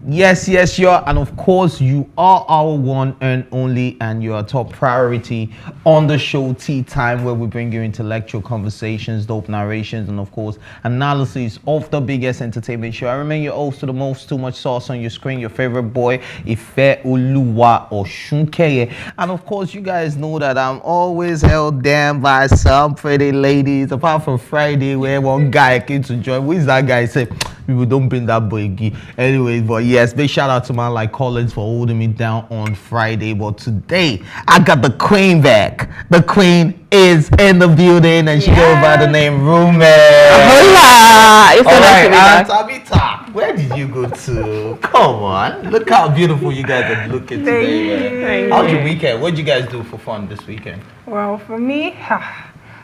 Yes, yes, you are. And of course, you are our one and only, and you're a top priority on the show Tea Time, where we bring you intellectual conversations, dope narrations, and of course, analysis of the biggest entertainment show. I remain your host to the most, too much sauce on your screen, your favorite boy, Ife Oluwa Oshunkeye. And of course, you guys know that I'm always held down by some pretty ladies, apart from Friday, where one guy came to join. Who is that guy? He said, people don't bring that boy. Anyways, but yes, big shout out to man like Collins for holding me down on Friday. But today, I got the queen back. The queen is in the building, and she goes by the name Rume. Hola! It's All nice to right, be back. Tabitha, where did you go to? Come on, look how beautiful you guys are looking today. Thank How's your you. weekend? What did you guys do for fun this weekend? Well, for me,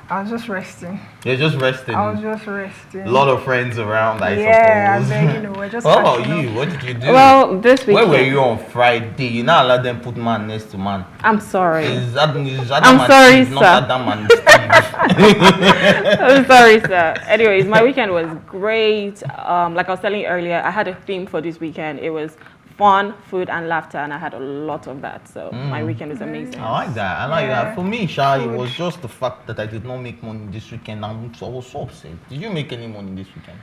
I was just resting. You're just resting. I was just resting. A lot of friends around, I Yeah, suppose. and then, we're just What about catching you? up. What did you do? Well, this weekend. Where were you on Friday? You not allowed them put man next to man. I'm sorry. Is that I'm man sorry, Steve, sir. not that man Steve? I'm sorry, sir. Anyways, my weekend was great. Like I was telling you earlier, I had a theme for this weekend. It was fun, food, and laughter, and I had a lot of that. So my weekend was amazing. I like that. I like that. For me, Sha, it was just the fact that I did not make money this weekend. I was so upset. Did you make any money this weekend?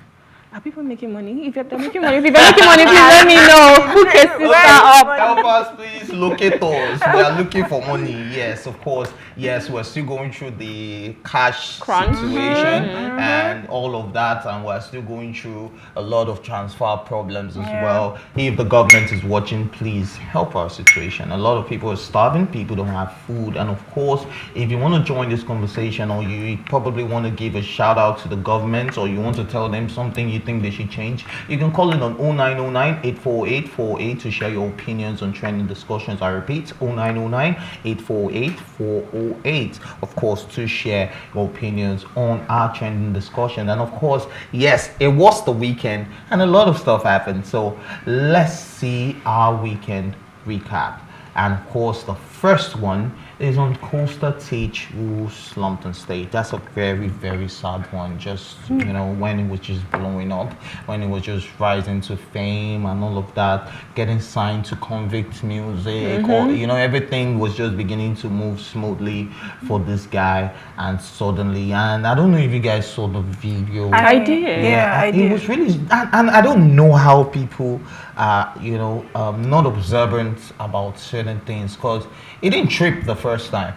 Are people making money? If you're making money, please let me know. Who can sister up? Help us, please. Locate us. We are looking for money. Yes, of course. Yes, we're still going through the cash Crunch. situation and all of that, and we're still going through a lot of transfer problems as well. If the government is watching, please help our situation. A lot of people are starving. People don't have food, and of course, if you want to join this conversation, or you probably want to give a shout out to the government, or you want to tell them something you think they should change, you can call in on 0909-848-48 to share your opinions on trending discussions. I repeat, 0909-848-408, of course, to share your opinions on our trending discussion. And of course, yes, it was the weekend and a lot of stuff happened, so let's see our weekend recap. And of course, the first one is on Costa, Titch, who slumped on stage. That's a very, very sad one. Just, you know, when it was just blowing up, when it was just rising to fame and all of that, getting signed to Convict Music, or, you know, everything was just beginning to move smoothly for this guy. And suddenly, and I don't know if you guys saw the video. I did. Yeah, I did. It was really, and I don't know how people are, you know, not observant about certain things, because he didn't trip the first time.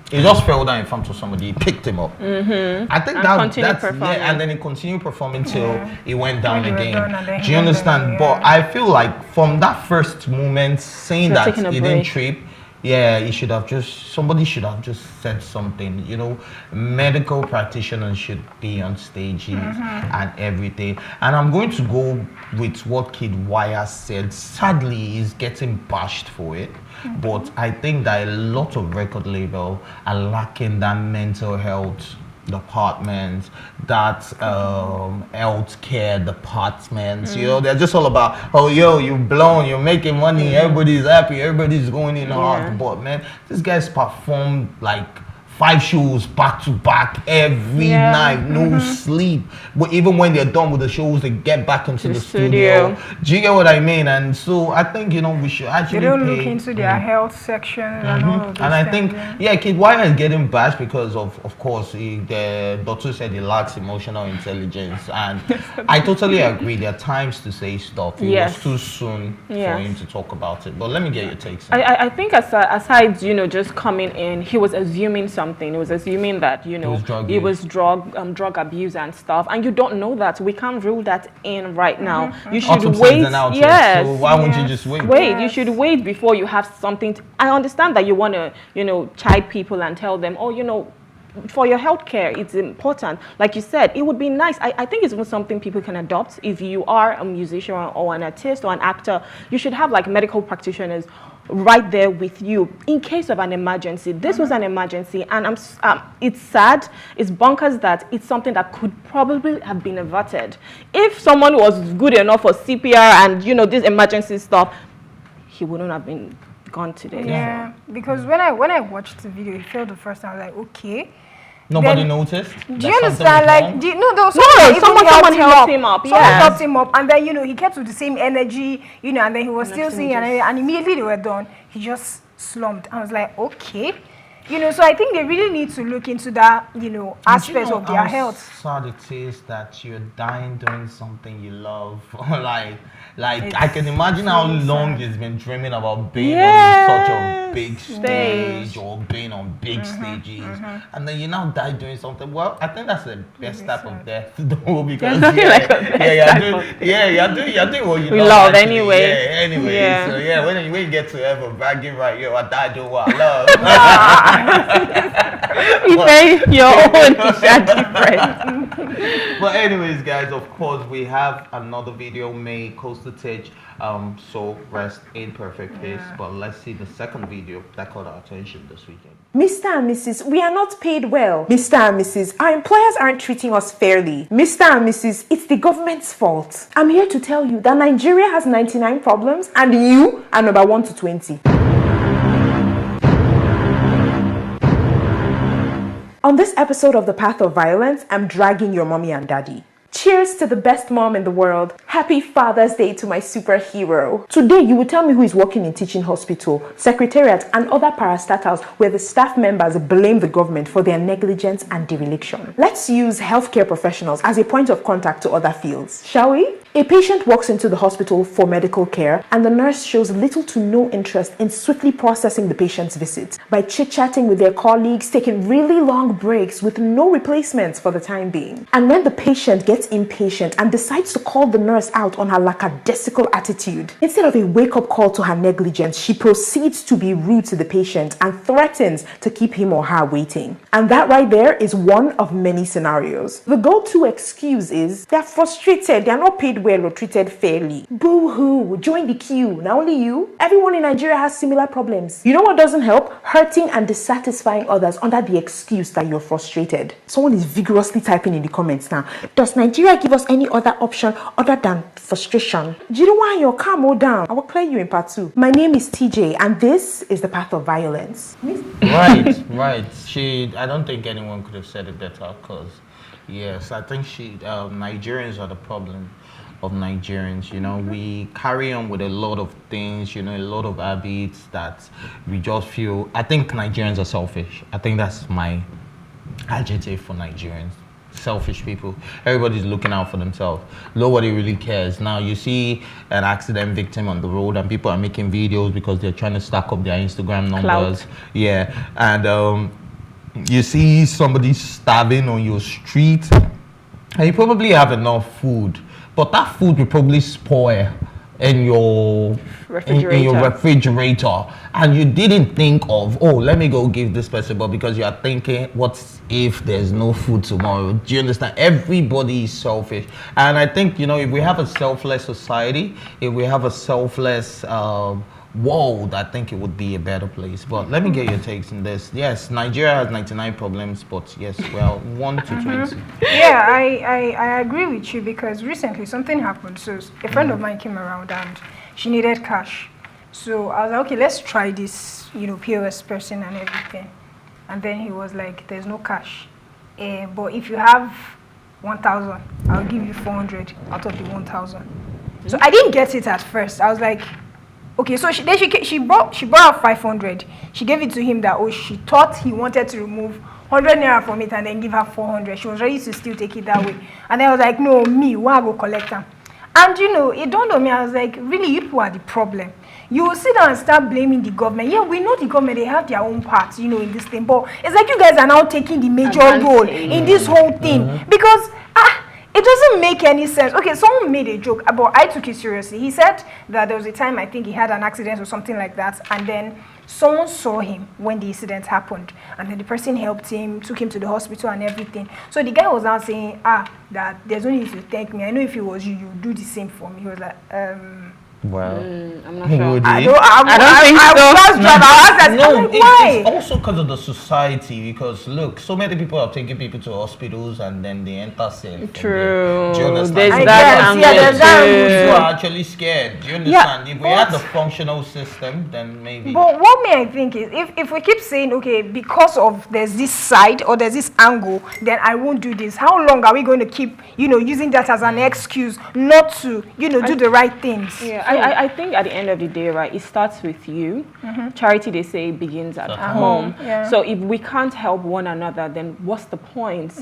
He just fell down in front of somebody. He picked him up. I think that's and then he continued performing till he went down When he was again. done and then Do he you went understand? down, But I feel like from that first moment, saying So that taking a he didn't break. trip, somebody should have just said something. You know, medical practitioners should be on stages and everything. And I'm going to go with what Kid Wire said. Sadly, he's getting bashed for it. But I think that a lot of record labels are lacking that mental health department, that healthcare department. You know, they're just all about, oh, yo, you've blown, you're making money, everybody's happy, everybody's going in hard. But man, this guy's performed like 5 shows back to back every night, no sleep. But even when they're done with the shows, they get back into the studio. Do you get what I mean? And so I think, you know, we should actually They don't look into their health section and all of those and I things, think, Kid Wire is getting bashed because of course, the doctor said he lacks emotional intelligence. And I totally agree. There are times to say stuff. It was too soon for him to talk about it. But let me get your takes. I think aside, you know, just coming in, he was assuming something. He was assuming that, you know, it was drug abuse and stuff. And you don't know that. We can't rule that in right now. You should wait. So why won't you just wait? You should wait before you have something. I understand that you want to, you know, chide people and tell them, oh, you know, for your healthcare, it's important. Like you said, it would be nice. I think it's even something people can adopt. If you are a musician or an artist or an actor, you should have like medical practitioners right there with you in case of an emergency. This was an emergency, and it's sad, it's bonkers that it's something that could probably have been averted. If someone was good enough for CPR and, you know, this emergency stuff, he wouldn't have been gone today. because when I watched the video, it felt the first time, I was like, okay, Nobody Then- noticed. Do that you something understand? was Like, wrong? there was someone, even someone helped him up, Someone yeah. helped him up, and then he kept with the same energy, and then he was still Next thing singing, he and immediately they were done, he just slumped. I was like, okay, so I think they really need to look into that, aspect of their health. Sad it is that you're dying doing something you love. like I can imagine how really long sad. he's been dreaming about being on such a big Yes. stage or being on big stages, and then you now die doing something. Well, I think that's the best type of death, though, because There's nothing like a best type of you're doing what you We love, love actually. anyway. Yeah, anyway. Yeah. So yeah, when you get to heaven, bragging right, I died doing what I love. You say your own different. But anyways, guys, of course, we have another video made, Costa Titch, so rest in perfect peace. But let's see the second video that caught our attention this weekend. Mr. and Mrs., we are not paid well. Mr. and Mrs., our employers aren't treating us fairly. Mr. and Mrs., it's the government's fault. I'm here to tell you that Nigeria has 99 problems and you are number 1 to 20. On this episode of The Path of Violence, I'm dragging your mommy and daddy. Cheers to the best mom in the world. Happy Father's Day to my superhero. Today, you will tell me who is working in teaching hospital, secretariat, and other parastatals where the staff members blame the government for their negligence and dereliction. Let's use healthcare professionals as a point of contact to other fields, shall we? A patient walks into the hospital for medical care and the nurse shows little to no interest in swiftly processing the patient's visit by chit-chatting with their colleagues, taking really long breaks with no replacements for the time being. And when the patient gets impatient and decides to call the nurse out on her lackadaisical attitude, instead of a wake-up call to her negligence, she proceeds to be rude to the patient and threatens to keep him or her waiting. And that right there is one of many scenarios. The go-to excuse is they're frustrated, they're not paid well or treated fairly. Boo-hoo, join the queue. Now only you. Everyone in Nigeria has similar problems. You know what doesn't help? Hurting and dissatisfying others under the excuse that you're frustrated. Someone is vigorously typing in the comments now. Does Nigeria give us any other option other than frustration? Do you know why you're calm down? I will clear you in part 2. My name is TJ and this is The Path of Violence. Right. I don't think anyone could have said it better, because yes, I think Nigerians are the problem of Nigerians. We carry on with a lot of things, a lot of habits that we just feel. I think Nigerians are selfish. I think that's my adjective for Nigerians. Selfish people. Everybody's looking out for themselves. Nobody really cares. Now you see an accident victim on the road and people are making videos because they're trying to stack up their Instagram numbers. Clout. Yeah. And you see somebody starving on your street and you probably have enough food, but that food will probably spoil in your refrigerator, and you didn't think of, oh, let me go give this person, but because you are thinking, what if there's no food tomorrow? Do you understand? Everybody is selfish, and I think if we have a selfless society, if we have a selfless world, I think it would be a better place. But let me get your takes on this. Yes, Nigeria has 99 problems, but yes, well, 1 to 20. Yeah, I agree with you, because recently something happened. So a friend of mine came around and she needed cash. So I was like, okay, let's try this, POS person and everything. And then he was like, there's no cash. But if you have 1,000, I'll give you 400 out of the 1,000. So I didn't get it at first. I was like, okay, so she brought out 500. She gave it to him that, she thought he wanted to remove 100 naira from it and then give her 400. She was ready to still take it that way. And then I was like, no, why go collect them? And it dawned on me, I was like, really, you people are the problem. You will sit down and start blaming the government. Yeah, we know the government, they have their own parts, in this thing. But it's like you guys are now taking the major role in this whole thing. Because, it doesn't make any sense. Okay, someone made a joke, but I took it seriously. He said that there was a time, I think he had an accident or something like that, and then someone saw him when the incident happened, and then the person helped him, took him to the hospital and everything. So the guy was now saying, that there's no need to thank me. I know if it was you, you'd do the same for me. He was like, Well, I'm not sure. would I he? don't, I don't think so. Bus driver. I was like, No, why? it's also because of the society. Because look, so many people are taking people to hospitals and then they enter safe. from True. there. Do you understand? There's I that guess, angle yeah, there's that too. People are actually scared. Do you understand? Yeah, If we had the but- functional system, then maybe. But what may I think is, if we keep saying, okay, because of there's this side or there's this angle, then I won't do this. How long are we going to keep, using that as an excuse not to, do the right things? Yeah, I think at the end of the day, right, it starts with you. Charity, they say, begins at home. Yeah. So if we can't help one another, then what's the point?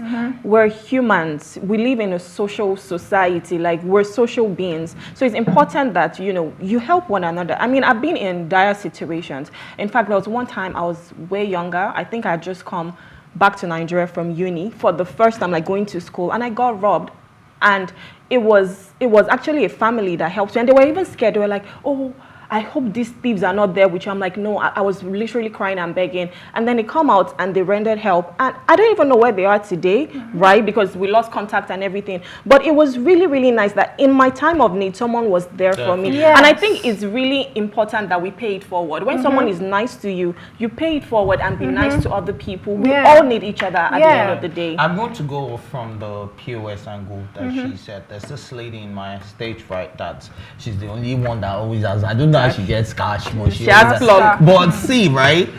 We're humans. We live in a social society. Like, we're social beings. So it's important that, you help one another. I mean, I've been in dire situations. In fact, there was one time I was way younger. I think I had just come back to Nigeria from uni for the first time, like going to school, and I got robbed. And it was actually a family that helped me, and they were even scared. They were like, oh, I hope these thieves are not there with you. I'm like, no, I was literally crying and begging. And then they come out and they rendered help. And I don't even know where they are today, right? Because we lost contact and everything. But it was really, really nice that in my time of need, someone was there for me. Yes. And I think it's really important that we pay it forward. When someone is nice to you, you pay it forward and be nice to other people. We all need each other at the end of the day. I'm going to go from the POS angle that she said. There's this lady in my stage right that she's the only one that always has. I don't know how she gets cash, but She has always plug. But see, right?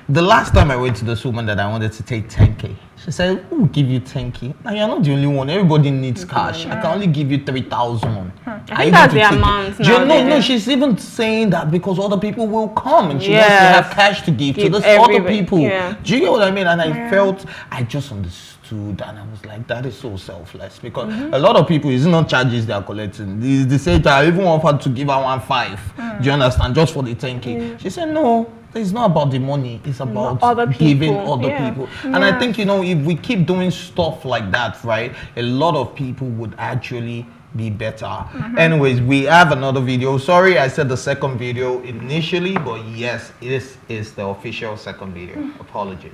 The last time I went to this woman that I wanted to take 10K, she said, who will give you 10K? Now you're not the only one. Everybody needs cash. I can only give you 3,000. I think that's the amount now. No, she's even saying that because other people will come and she wants to Yes. have cash to give to Give those other everybody, people. yeah. Do you get what I mean? And I just understood and I was like, that is so selfless because a lot of people, it's not charges they are collecting. They say, I even offered to give her 1.5. Do you understand? Just for the 10K. She said, no. It's not about the money. It's about other giving people. other Yeah. people. And I think, if we keep doing stuff like that, right, a lot of people would actually be better. Anyways, we have another video. Sorry, I said the second video initially, but yes, this is the official second video. Apologies.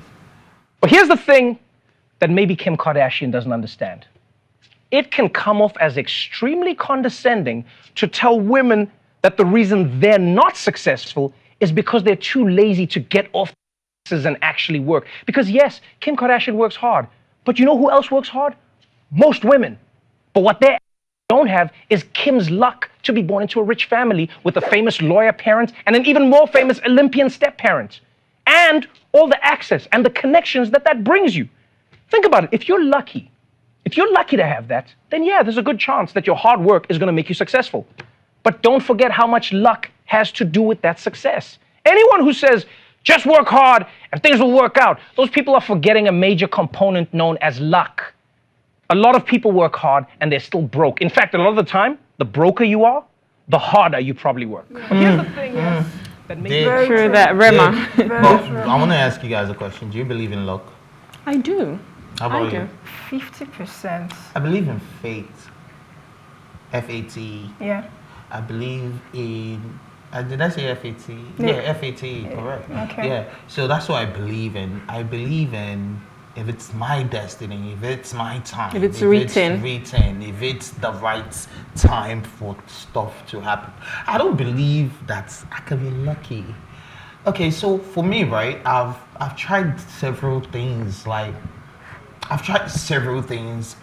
But here's the thing that maybe Kim Kardashian doesn't understand. It can come off as extremely condescending to tell women that the reason they're not successful is because they're too lazy to get off and actually work. Because yes, Kim Kardashian works hard, but you know who else works hard? Most women. But what they don't have is Kim's luck to be born into a rich family with a famous lawyer parent and an even more famous Olympian step-parent. And all the access and the connections that brings you. Think about it. If you're lucky to have that, then yeah, there's a good chance that your hard work is going to make you successful. But don't forget how much luck has to do with that success. Anyone who says, just work hard and things will work out, those people are forgetting a major component known as luck. A lot of people work hard and they're still broke. In fact, a lot of the time, the broker you are, the harder you probably work. But here's the thing, that makes Very True that, Rema. But I want to ask you guys a question. Do you believe in luck? I do. How about you? 50%. I believe in fate. FATE. Yeah. I believe in. Did I say FAT? Yeah. FAT, correct. Okay. Yeah, so that's what I believe in. I believe in if it's my destiny, if it's my time, If it's written, if it's the right time for stuff to happen. I don't believe that I can be lucky. Okay, so for me, right, I've tried several things.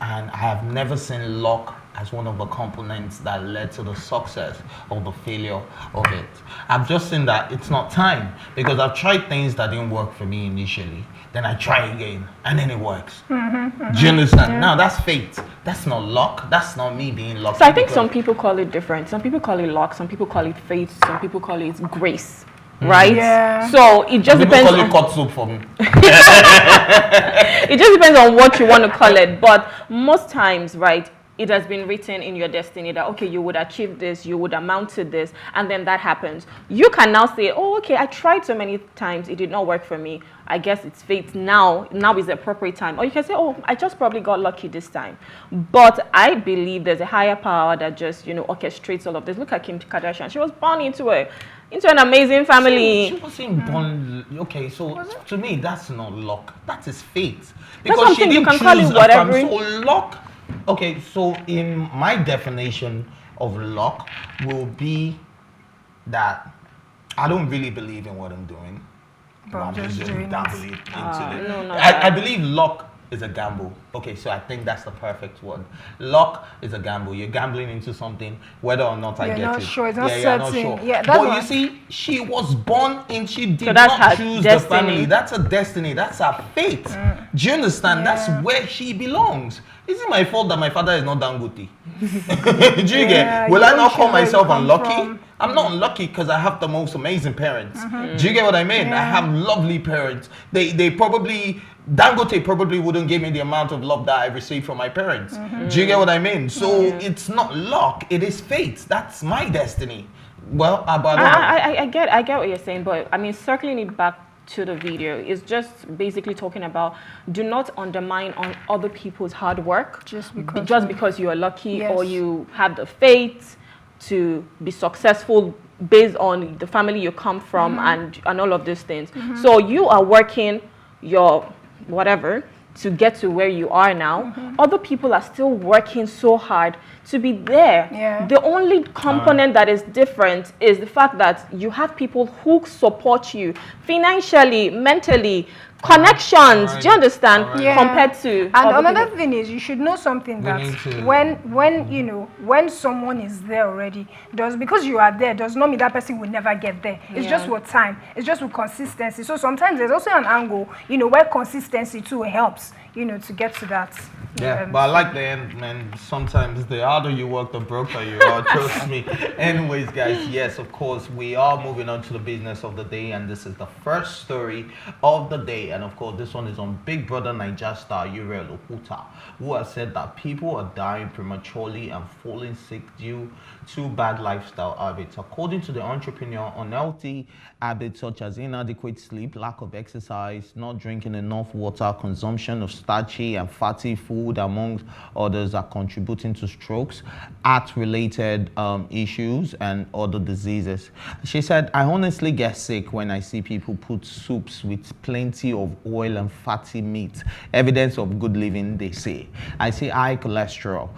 And I have never seen luck as one of the components that led to the success or the failure of it. I've just seen that it's not time because I've tried things that didn't work for me initially. Then I try again and then it works. Do you understand? Yeah. Now that's fate. That's not luck. That's not me being lucky. So I think because- some people call it different. Some people call it luck. Some people call it fate. Some people call it grace. Right? Yeah. So it just people depends call on it cut soup for me. it just depends on what you want to call it. But most times, right, it has been written in your destiny that, okay, you would achieve this, you would amount to this, and then that happens. You can now say, oh, okay, I tried so many times, it did not work for me. I guess it's fate. Now is the appropriate time. Or you can say, oh, I just probably got lucky this time. But I believe there's a higher power that just, orchestrates all of this. Look at Kim Kardashian. She was born into an amazing family. She wasn't born. Okay, so to me, that's not luck. That is fate. That's something you can call it whatever. So luck. Okay, so in my definition of luck will be that I don't really believe in what I'm doing. But I'm just doing dabbling it. into it. No, not I that. believe luck is a gamble. Okay, so I think that's the perfect word. Luck is a gamble. You're gambling into something, whether or not I You're get not it. sure, it's not You're not certain. sure. Yeah, that's but what- you see, she was born in. She did that's not her choose destiny. the family. That's a destiny. That's her fate. Do you understand? Yeah. That's where she belongs. Is it my fault that my father is not Dangote? Do you get? Will you I don't not choose call where you myself come unlucky? from. I'm not unlucky because I have the most amazing parents. Do you get what I mean? I have lovely parents. They probably, Dangote probably wouldn't give me the amount of love that I received from my parents. Do you get what I mean? So it's not luck, it is fate. That's my destiny. Well, but I get what you're saying, but I mean, circling it back to the video is just basically talking about do not undermine on other people's hard work Just because you are lucky or Yes. you have the fate to be successful based on the family you come from and all of these things. So you are working your whatever to get to where you are now. Other people are still working so hard to be there. Yeah. The only component that is different is the fact that you have people who support you financially, mentally, connections. Do you understand? Alright. Yeah. Compared to And other another people. thing is you should know something We that need to- when you know when someone is there already, because you are there does not mean that person will never get there. It's just with time. It's just with consistency. So sometimes there's also an angle, where consistency too helps, to get to that. yeah, but I like the end, man. Sometimes the harder you work, the broker you are. Trust me. Anyways, guys, yes, of course, we are moving on to the business of the day, and this is the first story of the day. And of course, this one is on Big Brother Naija star Uriel Oputa, who has said that people are dying prematurely and falling sick due to bad lifestyle habits. According to the entrepreneur, unhealthy habits such as inadequate sleep, lack of exercise, not drinking enough water, consumption of starchy and fatty food, among others, are contributing to strokes, heart-related issues, and other diseases. She said, I honestly get sick when I see people put soups with plenty of oil and fatty meat. Evidence of good living, they say. I see high cholesterol,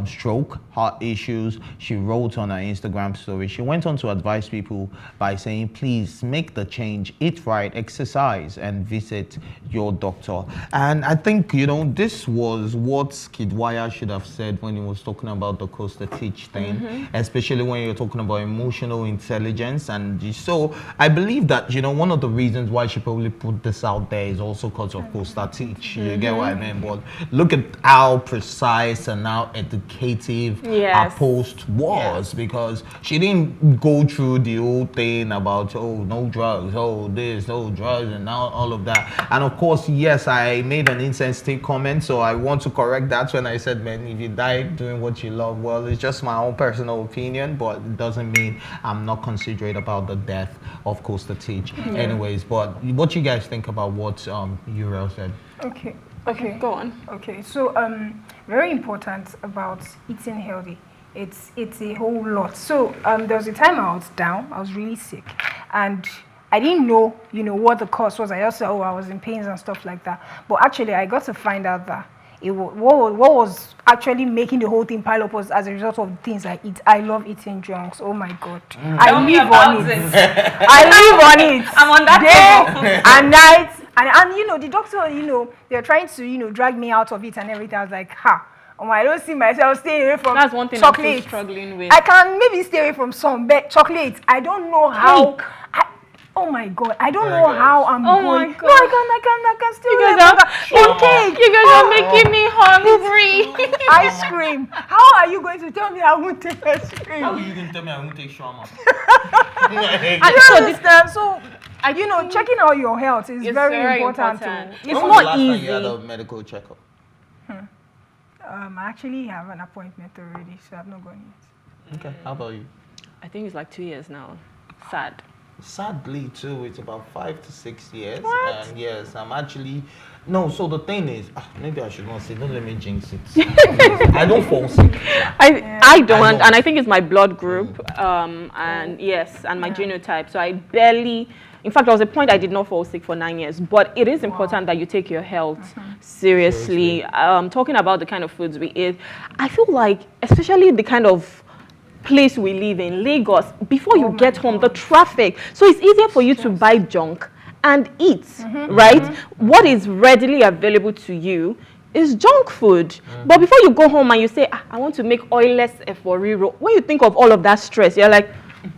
stroke, heart issues. She wrote on her Instagram story. She went on to advise people by saying, please make the change, eat right, exercise, and visit your doctor. And I think, this was what Skidwire should have said when he was talking about the Costa Titch thing, especially when you're talking about emotional intelligence. And so I believe that, one of the reasons why she probably put this out there is also because of Costa Titch. You get what I mean? But look at how precise and how educative her post was, because she didn't go through the whole thing about, no drugs, this, drugs, and all of that. And of course, yes, I made an insensitive comment, so I want to correct that when I said, man, if you die doing what you love, well, it's just my own personal opinion, but it doesn't mean I'm not considerate about the death of Costa Titch. Anyways, but what you guys think about what Uriel said? Okay, go on. Okay, so very important about eating healthy. It's a whole lot. So there was a time I was down. I was really sick, and I didn't know, what the cause was. I just said, I was in pains and stuff like that. But actually, I got to find out that what was actually making the whole thing pile up was as a result of things I eat. I love eating junks. Oh my God, I live on it. I live on it. I'm on that day and night. And the doctor, they're trying to, drag me out of it and everything. I was like, I don't see myself staying away from That's one thing chocolate. I'm still struggling with. I can maybe stay away from some chocolate. I don't know how. Oh my God, I don't know how I'm Oh going. my God. No, I can still You away guys from that. Cake. You guys are making me hungry. Ice cream. How are you going to tell me I won't take ice cream? How are you going to tell me I won't take shawarma? I don't understand. So, checking out your health is very important. It's When was the not last time easy. you had a medical checkup? I actually have an appointment already, so I've not gone yet. Okay, how about you? I think it's like 2 years now. Sad. Sadly, too, it's about 5 to 6 years. What? And yes, I'm actually... No, so the thing is, maybe I should not say, don't let me jinx it. I don't fall sick. I don't, know. and I think it's my blood group, and my genotype. So I barely, in fact, there was a point I did not fall sick for 9 years. But it is important that you take your health seriously. Talking about the kind of foods we eat, I feel like, especially the kind of place we live in, Lagos, before you get home, the traffic. So it's easier for you to buy junk and eat, right? What is readily available to you is junk food. But before you go home and you say, I want to make oilless efforiro, when you think of all of that stress, you're like,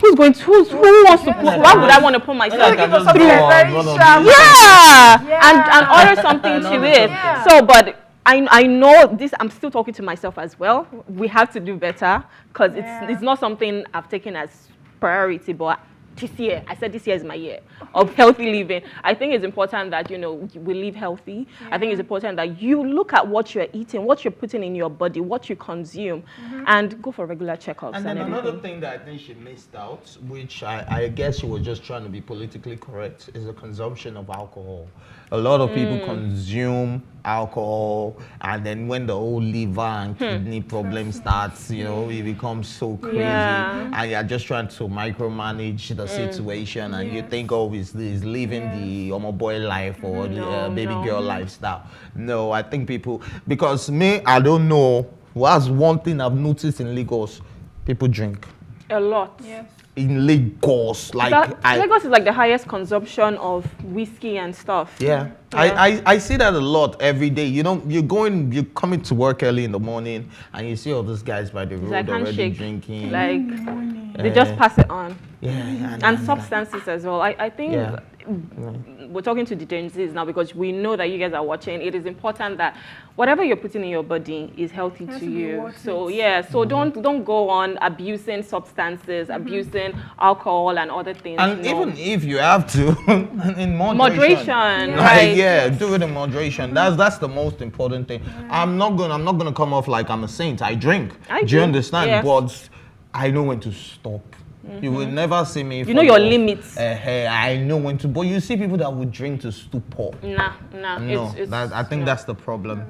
who wants to put, why would I want to put myself through? And order something to it. So, but I know this, I'm still talking to myself as well. We have to do better because it's not something I've taken as priority, but this year, I said this year is my year of healthy living. I think it's important that, you know, we live healthy. I think it's important that you look at what you're eating, what you're putting in your body, what you consume, and go for regular checkups. And then another thing that I think she missed out, which I guess she was just trying to be politically correct, is the consumption of alcohol. A lot of people consume alcohol, and then when the whole liver and kidney problem starts, you know, it becomes so crazy, and you're just trying to micromanage the situation, and you think, oh, is living the boy life or the baby girl lifestyle. No, I think people, because me, I don't know, what's one thing I've noticed in Lagos, people drink. A lot. Yes. In Lagos, like Lagos is like the highest consumption of whiskey and stuff. Yeah. I see that a lot every day. You know, you're coming to work early in the morning and you see all those guys by the road like already handshake, drinking. Like they just pass it on. And substances as well. I think we're talking to the Gen Zs now because we know that you guys are watching. It is important that whatever you're putting in your body is healthy to you. So so don't go on abusing substances, abusing alcohol and other things. And even if you have to, in moderation. Right? Do it in moderation. That's the most important thing. I'm not gonna come off like I'm a saint. I drink. Do you understand? Yes. But I know when to stop. You will never see me. You know your limits. I know when to. But you see people that would drink to stupor. No. I think that's the problem.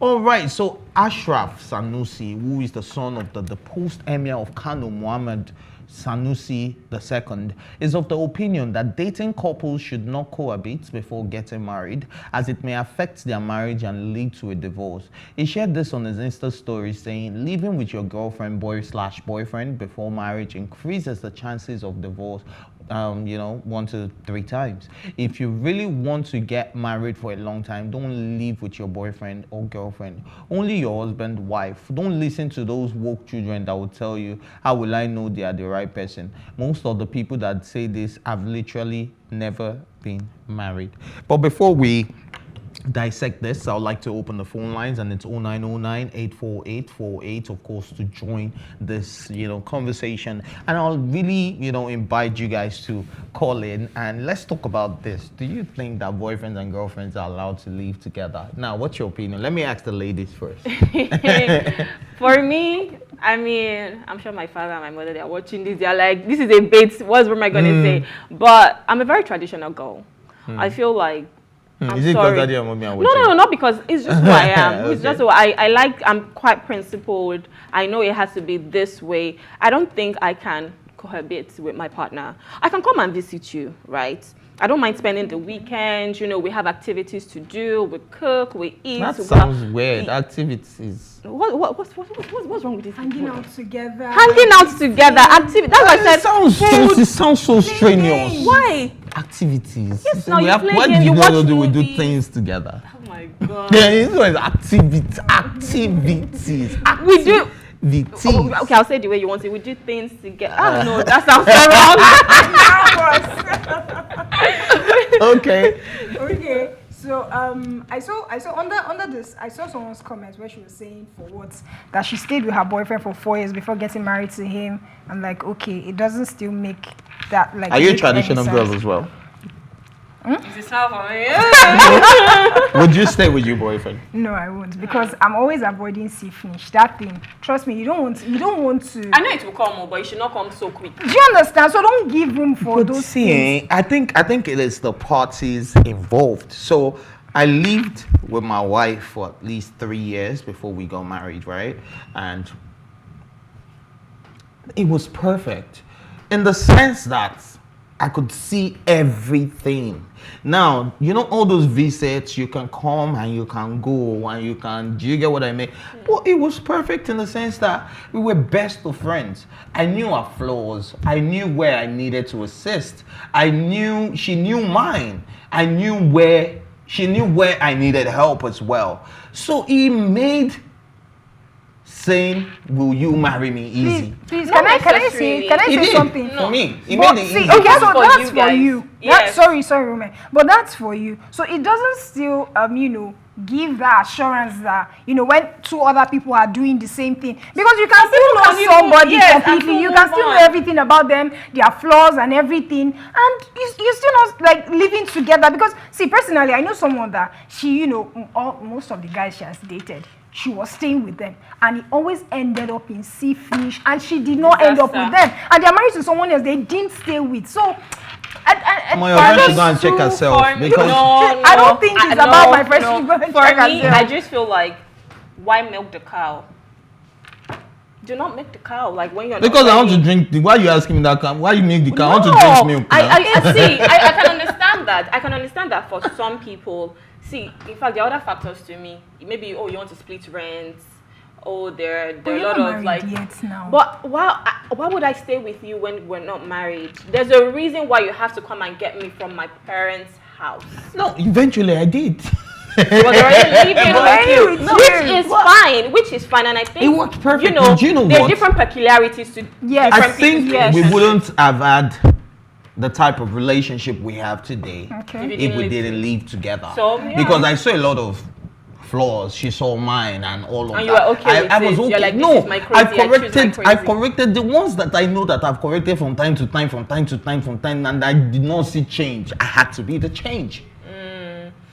All right. So Ashraf Sanusi, who is the son of the post-emir of Kano, Muhammad Sanusi II, is of the opinion that dating couples should not cohabit before getting married, as it may affect their marriage and lead to a divorce. He shared this on his Insta story, saying, living with your girlfriend, boyfriend before marriage increases the chances of divorce 1 to 3 times. If you really want to get married for a long time, don't live with your boyfriend or girlfriend. Only your husband, wife. Don't listen to those woke children that will tell you, how will I know they are the right person? Most of the people that say this have literally never been married. But before we dissect this, I would like to open the phone lines, and it's 0909-848-48, of course, to join this conversation. And I'll really invite you guys to call in and let's talk about this. Do you think that boyfriends and girlfriends are allowed to live together? Now, what's your opinion? Let me ask the ladies first. For me, I mean, I'm sure my father and my mother, they're watching this, they're like, this is a bait, what am I going to say? But I'm a very traditional girl. I feel like, is it because daddy and mommy are watching? No, not because it's just who I am. Okay. It's just who I'm quite principled. I know it has to be this way. I don't think I can cohabit with my partner. I can come and visit you, right? I don't mind spending the weekend. We have activities to do. We cook, we eat. That sounds weird. Activities. What's wrong with this? Hanging out together. Activity. That's why I said. It sounds so strenuous. Why? Activities. Yes, now what do you know? Do we do things together? Oh my god. Yeah, it's like activities. We do. Okay, I'll say it the way you want it. We do things together. I don't know. That sounds so wrong. Okay. So I saw under this, I saw someone's comment where she was saying that she stayed with her boyfriend for 4 years before getting married to him. I'm like, okay, it doesn't still make that like. Are you a traditional girl as well? It's not for me. Would you stay with your boyfriend? No, I won't, because I'm always avoiding see finish. That thing. Trust me, you don't want to. I know it will come, but it should not come so quick. Do you understand? So don't give room for those things. I think it is the parties involved. So I lived with my wife for at least 3 years before we got married, right? And it was perfect in the sense that I could see everything. Now, you know all those visits, you can come and you can go and you can, do you get what I mean? Well, it was perfect in the sense that we were best of friends. I knew her flaws. I knew where I needed to assist. She knew mine. She knew where I needed help as well. So it made saying, "Will you marry me?" easy. Please, Not can I It say did. something? For me, it But made it see, easy. okay, so For that's you for guys. you. Yes. Sorry, Roman. But that's for you. So it doesn't still, give that assurance that, when two other people are doing the same thing. Because you can still can know you somebody move- yes, and completely. still You move can still know on. everything about them, their flaws and everything. And you're still not, like, living together. Because, see, personally, I know someone that she, most of the guys she has dated, she was staying with them, and it always ended up in sea finish, and she did not end up with Disaster. them, and they're married to someone else they didn't stay with. So My friend should go and check herself because I don't think it's about my friend should go and For check me, herself. I just feel like, why milk the cow? Do not milk the cow. Like when you're because not I want to ready. drink. Why you asking me that? Why you make the car? I want to No, drink milk. Now. I see. I can understand that. I can understand that for some people. See, in fact, there are other factors to me. Maybe you want to split rent. There are a lot of like. Yet now. But why would I stay with you when we're not married? There's a reason why you have to come and get me from my parents' house. No, eventually I did. He was already living with you, With which is fine, and I think It worked perfectly. You know, Do you know there are what? different peculiarities to Yes. I different think people's we relationships. wouldn't have had the type of relationship we have today Okay. if we didn't live together. So, yeah. Because I saw a lot of flaws. She saw mine and all of And that. you were okay with I was it. okay. You're like, this no, is my crazy, I choose my I crazy. corrected the ones that I know that I've corrected from time to time, and I did not see change. I had to be the change.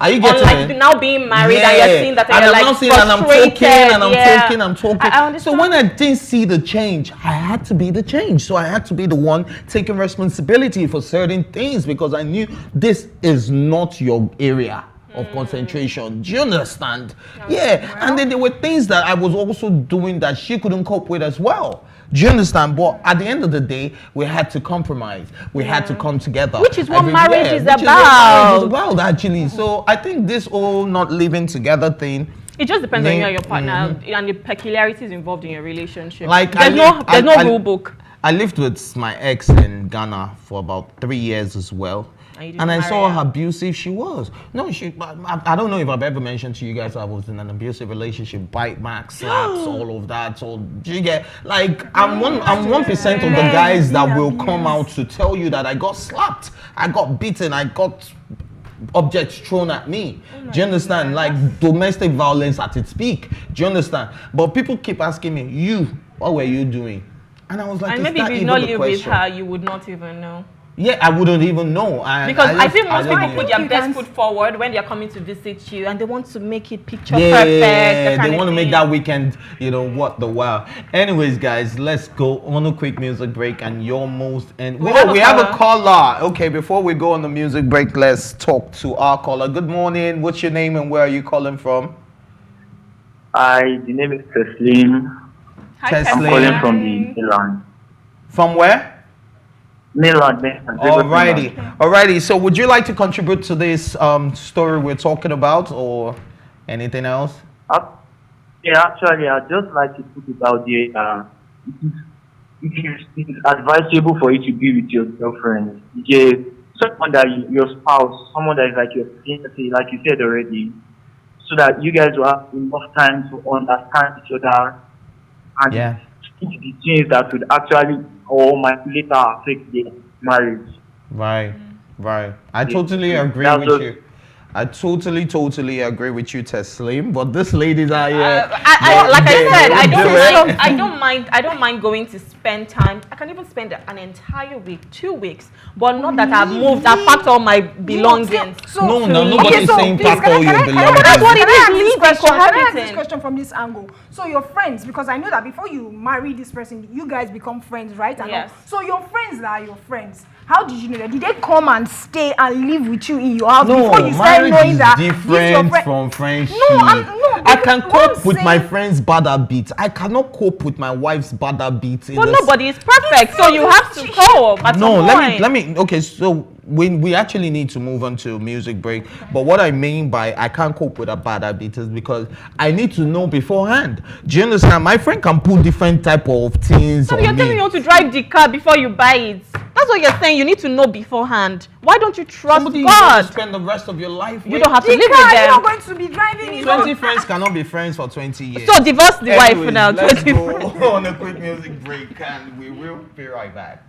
Are you getting Unlike it? now being married and you're seeing that, and and you're I'm like not seeing, and I'm frustrated. talking, and I'm Yeah. talking, I'm talking. I understand. So when I didn't see the change, I had to be the change. So I had to be the one taking responsibility for certain things because I knew this is not your area of concentration. Do you understand? Yeah. And then there were things that I was also doing that she couldn't cope with as well. Do you understand? But at the end of the day, we had to compromise. We had to come together. Which is what Everywhere. marriage is Which is what marriage is about. about, actually. So I think this whole not living together thing. It just depends on you Yeah. and your partner and the peculiarities involved in your relationship. Like there's I no rule book. I lived with my ex in Ghana for about 3 years as well. And you didn't And I marry saw her? how abusive she was. No, I don't know if I've ever mentioned to you guys I was in an abusive relationship, bite back, slaps, all of that. So do you get like I'm 1% of the guys that will come out to tell you that I got slapped, I got beaten, I got objects thrown at me. Do you understand? Like domestic violence at its peak. Do you understand? But people keep asking me, what were you doing? And I was like, And is maybe that if you even not the live with question? her, you would not even know. Yeah, I wouldn't even know. Because I feel most people didn't put even- their best foot forward when they're coming to visit you and they want to make it picture Yeah, perfect. they want to make that weekend, what the wow. Anyways, guys, let's go on a quick music break and your most and We have a we have a caller. caller. Okay, before we go on the music break, let's talk to our caller. Good morning. What's your name and where are you calling from? Hi, the name is Teslim. Hi, Tesla. I'm Teslim. calling from the mainland. From where? Mainland. Alrighty. So would you like to contribute to this story we're talking about or anything else? Yeah, actually, I'd just like to put it out there. It is advisable for you to be with your girlfriend. Yeah, someone that your spouse, someone that is like your fiancé, like you said already, so that you guys will have enough time to understand each other and Yeah. think the things that would actually or might later affect the marriage. Right. I totally agree That's with just- you. I totally agree with you, Teslim. But this lady's out here. like I said, I I don't mind going to spend time. I can even spend an entire week, 2 weeks, but not that I've moved, I've packed all my belongings. No, nobody's saying please, pack all your can I- belongings. That's what it Can I is, ask this living, question? Can I ask this cohabiting. question from this angle? So your friends, because I know that before you marry this person, you guys become friends, right? And Yes. all. So your friends that are your friends, how did you know that? Did they come and stay and live with you in your house No, before you started marriage knowing is that this your different friend? from friendship. No, I can what cope I'm with my saying- friend's bad habits. I cannot cope with my wife's bad habits. But nobody is perfect, so you have to cope at No, some point. let me. Okay, so we actually need to move on to music break. But what I mean by I can't cope with a bad habit is because I need to know beforehand. Do you understand? My friend can put different type of things So on you're me. telling me how to drive the car before you buy it. That's what you're saying. You need to know beforehand. Why don't you trust Somebody you want God? to spend the rest of your life You with. don't have to The live car, with you're not them. going to be driving it. 20 friends cannot be friends for 20 years. So divorce the wife for Anyways, now. let's 20 go on a quick music break and we will be right back.